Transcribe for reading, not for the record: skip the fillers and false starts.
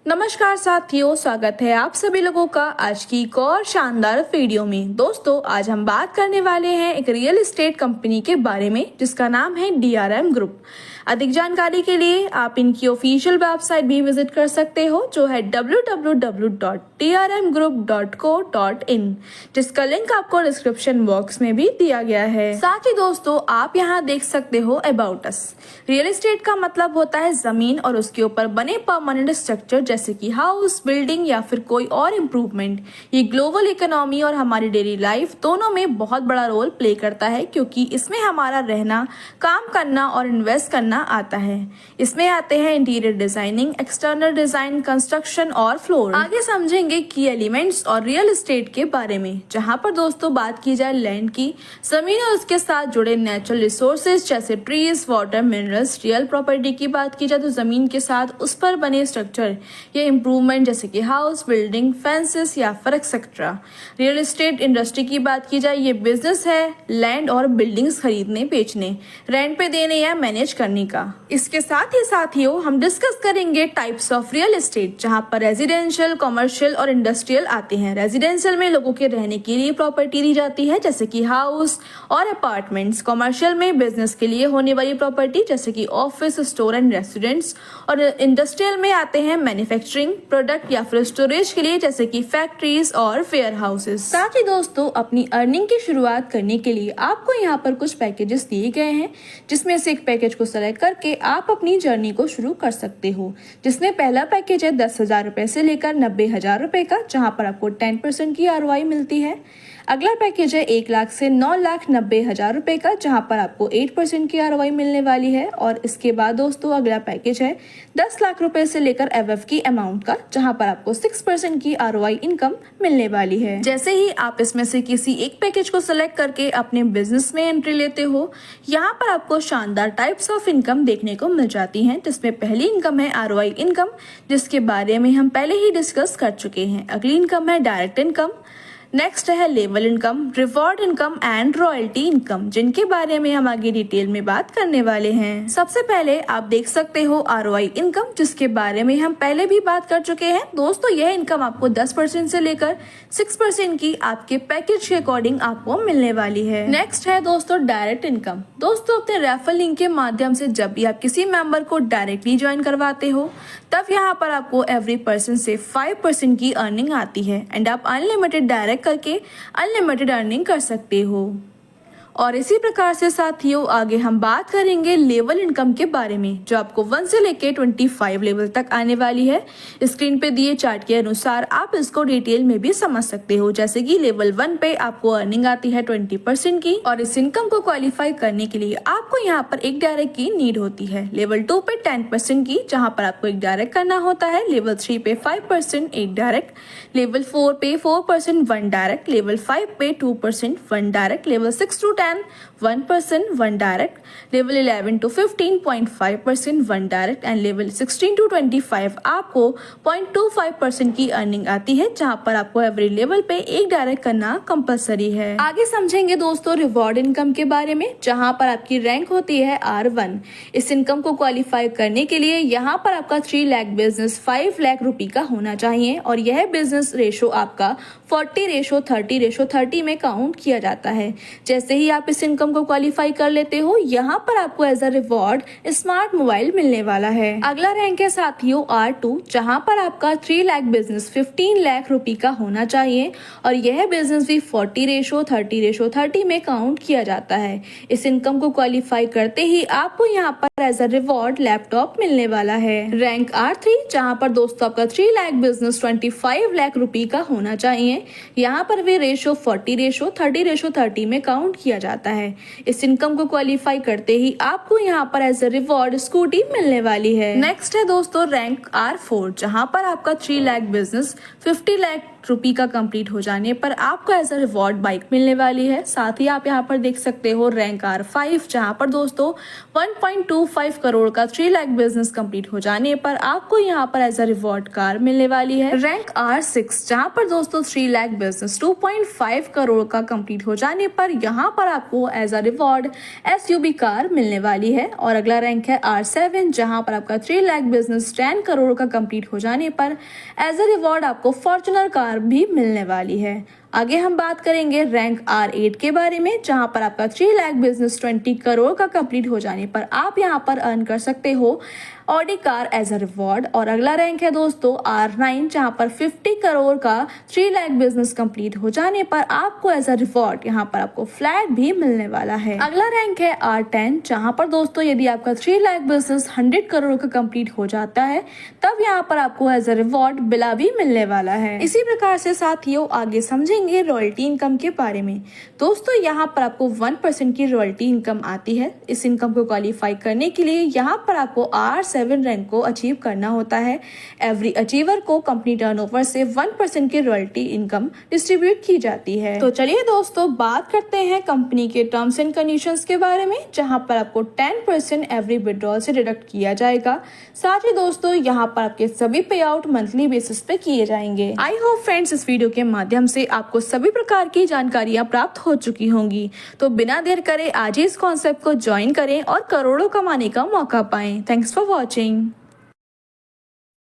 नमस्कार साथियों, स्वागत है आप सभी लोगों का आज की एक और शानदार वीडियो में। दोस्तों, आज हम बात करने वाले हैं एक रियल एस्टेट कंपनी के बारे में जिसका नाम है DRM ग्रुप। अधिक जानकारी के लिए आप इनकी ऑफिशियल वेबसाइट भी विजिट कर सकते हो जो है www.drmgroup.co.in, जिसका लिंक आपको डिस्क्रिप्शन बॉक्स में भी दिया गया है। साथ ही दोस्तों, आप यहाँ देख सकते हो अबाउट अस। रियल एस्टेट का मतलब होता है जमीन और उसके ऊपर बने परमानेंट स्ट्रक्चर जैसे कि हाउस, बिल्डिंग या फिर कोई और इम्प्रूवमेंट। ये ग्लोबल इकोनॉमी और हमारी डेली लाइफ दोनों में बहुत बड़ा रोल प्ले करता है क्योंकि इसमें हमारा रहना, काम करना और इन्वेस्ट करना आता है। इसमें आते हैं interior designing, external design, construction और फ्लोर। आगे समझेंगे की एलिमेंट्स और रियल एस्टेट के बारे में, जहां पर दोस्तों बात की जाए लैंड की, जमीन और उसके साथ जुड़े नेचुरल रिसोर्सेज जैसे trees, water, minerals. Real property की बात की जाए तो जमीन के साथ उस पर बने स्ट्रक्चर या इम्प्रूवमेंट जैसे कि हाउस, बिल्डिंग, फेंसेस या फिर एक्सेट्रा। रियल एस्टेट इंडस्ट्री की बात की जाए, ये बिजनेस है लैंड और बिल्डिंग्स खरीदने, बेचने, रेंट पे देने या मैनेज करने का। इसके साथ ही साथियों हम डिस्कस करेंगे टाइप्स ऑफ रियल एस्टेट, जहां पर रेजिडेंशियल, कमर्शियल और इंडस्ट्रियल आते हैं। रेजिडेंशियल में लोगों के रहने के लिए प्रॉपर्टी दी जाती है जैसे कि हाउस और अपार्टमेंट्स। कमर्शियल में बिजनेस के लिए होने वाली प्रॉपर्टी जैसे कि ऑफिस, स्टोर एंड रेसिडेंट्स। और इंडस्ट्रियल में आते हैं मैन्युफैक्चरिंग, प्रोडक्ट या फिर स्टोरेज के लिए जैसे कि फैक्ट्रीज और वेयर हाउसेज। साथ ही दोस्तों, अपनी अर्निंग की शुरुआत करने के लिए आपको यहाँ पर कुछ पैकेजेस दिए गए हैं, जिसमें से एक पैकेज को सेलेक्ट करके आप अपनी जर्नी को शुरू कर सकते हो। जिसमें पहला पैकेज है 10,000 रुपए से लेकर 90,000 रुपए का, जहां पर आपको 10% की ROI मिलती है। अगला पैकेज है 1 लाख से 9,90,000 रुपए का, जहां पर आपको 8% की ROI मिलने वाली है। और इसके बाद दोस्तों अगला पैकेज है 10 लाख रुपए से लेकर एबव की अमाउंट का, जहां पर आपको 6% की ROI इनकम मिलने वाली है। जैसे ही आप इसमें से किसी एक पैकेज को सिलेक्ट करके अपने बिजनेस में एंट्री लेते हो, यहाँ पर आपको शानदार टाइप्स ऑफ इनकम देखने को मिल जाती हैं, जिसमें पहली इनकम है ROI इनकम, जिसके बारे में हम पहले ही डिस्कस कर चुके हैं। अगली इनकम है डायरेक्ट इनकम। नेक्स्ट है level income, reward income and royalty income, जिनके बारे में हम आगे डिटेल में बात करने वाले हैं। सबसे पहले आप देख सकते हो ROI इनकम, जिसके बारे में हम पहले भी बात कर चुके हैं। दोस्तों, यह इनकम आपको 10% से लेकर 6% की आपके पैकेज के अकॉर्डिंग आपको मिलने वाली है। नेक्स्ट है दोस्तों डायरेक्ट इनकम। दोस्तों, अपने रेफरल लिंक के माध्यम से जब भी आप किसी मेंबर को डायरेक्टली ज्वाइन करवाते हो, तब यहाँ पर आपको एवरी पर्सन से 5% की अर्निंग आती है एंड आप अनलिमिटेड डायरेक्ट करके अनलिमिटेड अर्निंग कर सकते हो। और इसी प्रकार से साथियों आगे हम बात करेंगे लेवल इनकम के बारे में, जो आपको 1 से लेके 25 लेवल तक आने वाली है। स्क्रीन पे दिए चार्ट के अनुसार आप इसको डिटेल में भी समझ सकते हो। जैसे कि लेवल 1 पे आपको अर्निंग आती है 20% की, और इस इनकम को क्वालिफाई करने के लिए आपको यहाँ पर एक डायरेक्ट की नीड होती है। लेवल 2 पे 10% की, जहाँ पर आपको एक डायरेक्ट करना होता है। लेवल 3 पे 5% एक डायरेक्ट, लेवल 4 पे 4% 1 डायरेक्ट, लेवल 5 पे 2% 1 direct, level 6 to 10 1% 1 direct, level 11 to 15.5% 1 direct and level 16 to 25 आपको 0.25% की अर्निंग आती है, जहां पर आपको एवरी लेवल पे एक डायरेक्ट करना कंपलसरी है। आगे समझेंगे दोस्तों रिवॉर्ड इनकम के बारे में, जहां पर आपकी रैंक होती है R1। इस इनकम को क्वालिफाई करने के लिए यहाँ पर आपका 3 लाख बिजनेस 5 लाख रुपए का होना चाहिए, और यह बिजनेस रेशो आपका 40:30 में काउंट किया जाता है। जैसे ही आप इस इनकम को क्वालिफाई कर लेते हो, यहाँ पर आपको as a reward smart mobile मिलने वाला है। अगला रैंक है साथियों R2, जहाँ पर आपका 3 लाख बिजनेस 15 लाख रुपए का होना चाहिए, और यह बिजनेस भी 40:30 में काउंट किया जाता है। इस इनकम को क्वालिफाई करते ही आपको यहाँ पर एज अ रिवॉर्ड लैपटॉप मिलने वाला है। रैंक R3, जहाँ पर दोस्तों आपका 3 लाख बिजनेस 25 लाख रुपए का होना चाहिए। यहाँ पर भी रेशो 40:30 में काउंट किया जाता है। इस इनकम को क्वालिफाई करते ही आपको यहाँ पर एज अ रिवॉर्ड स्कूटी मिलने वाली है। नेक्स्ट है दोस्तों रैंक R4, जहाँ पर आपका 3 लाख बिजनेस 50 लाख रुपी का कंप्लीट हो जाने पर आपको एज अ रिवॉर्ड बाइक मिलने वाली है। साथ ही आप यहाँ पर देख सकते हो रैंक R5 जहाँ पर दोस्तों 1.25 करोड़ का 3 लाख बिजनेस कंप्लीट हो जाने पर आपको यहाँ पर एज अ रिवॉर्ड कार मिलने वाली है। रैंक R6 जहाँ पर दोस्तों 3 लाख बिजनेस 2.5 करोड़ का कंप्लीट हो जाने पर यहाँ पर आपको as a reward SUV car मिलने वाली है। और अगला रैंक है R7 जहाँ पर आपका 3 लाख बिजनेस 10 करोड़ का कंप्लीट हो जाने पर एज अ रिवॉर्ड आपको फॉर्च्यूनर कार भी मिलने वाली है। आगे हम बात करेंगे रैंक R8 के बारे में जहां पर आपका 3 लाख बिजनेस 20 करोड़ का कंप्लीट हो जाने पर आप यहां पर अर्न कर सकते हो Audi car as a reward. और अगला रैंक है दोस्तों R9 जहां पर 50 करोड़ का 3 लाख बिजनेस कंप्लीट हो जाने पर आपको एज अ रिवॉर्ड यहां पर आपको फ्लैट भी मिलने वाला है। अगला रैंक है R10 जहां पर दोस्तों यदि आपका 3 लाख बिजनेस 100 करोड़ का कंप्लीट हो जाता है तब यहां पर आपको एज अ रिवॉर्ड बिला भी मिलने वाला है। इसी प्रकार से साथियों आगे समझेंगे रॉयल्टी इनकम के बारे में। दोस्तों यहाँ पर आपको 1% की रॉयल्टी इनकम आती है। इस इनकम को क्वालिफाई करने के लिए यहाँ पर आपको R7 रैंक को अचीव करना होता है। एवरी अचीवर को कंपनी टर्नओवर से 1% की रॉयल्टी इनकम डिस्ट्रीब्यूट की जाती है। तो चलिए दोस्तों बात करते हैं कंपनी के टर्म्स एंड कंडीशंस के बारे में जहां पर आपको 10% एवरी विड्रॉल से डिडक्ट किया जाएगा। साथ ही दोस्तों यहाँ पर आपके सभी पे आउट मंथली बेसिस पे किए जाएंगे। आई होप फ्रेंड्स इस वीडियो के माध्यम से आपको सभी प्रकार की जानकारियां प्राप्त हो चुकी होंगी। तो बिना देर करे आज ही इस कॉन्सेप्ट को ज्वाइन करें और करोड़ों कमाने का मौका पाएं। Thanks for watching.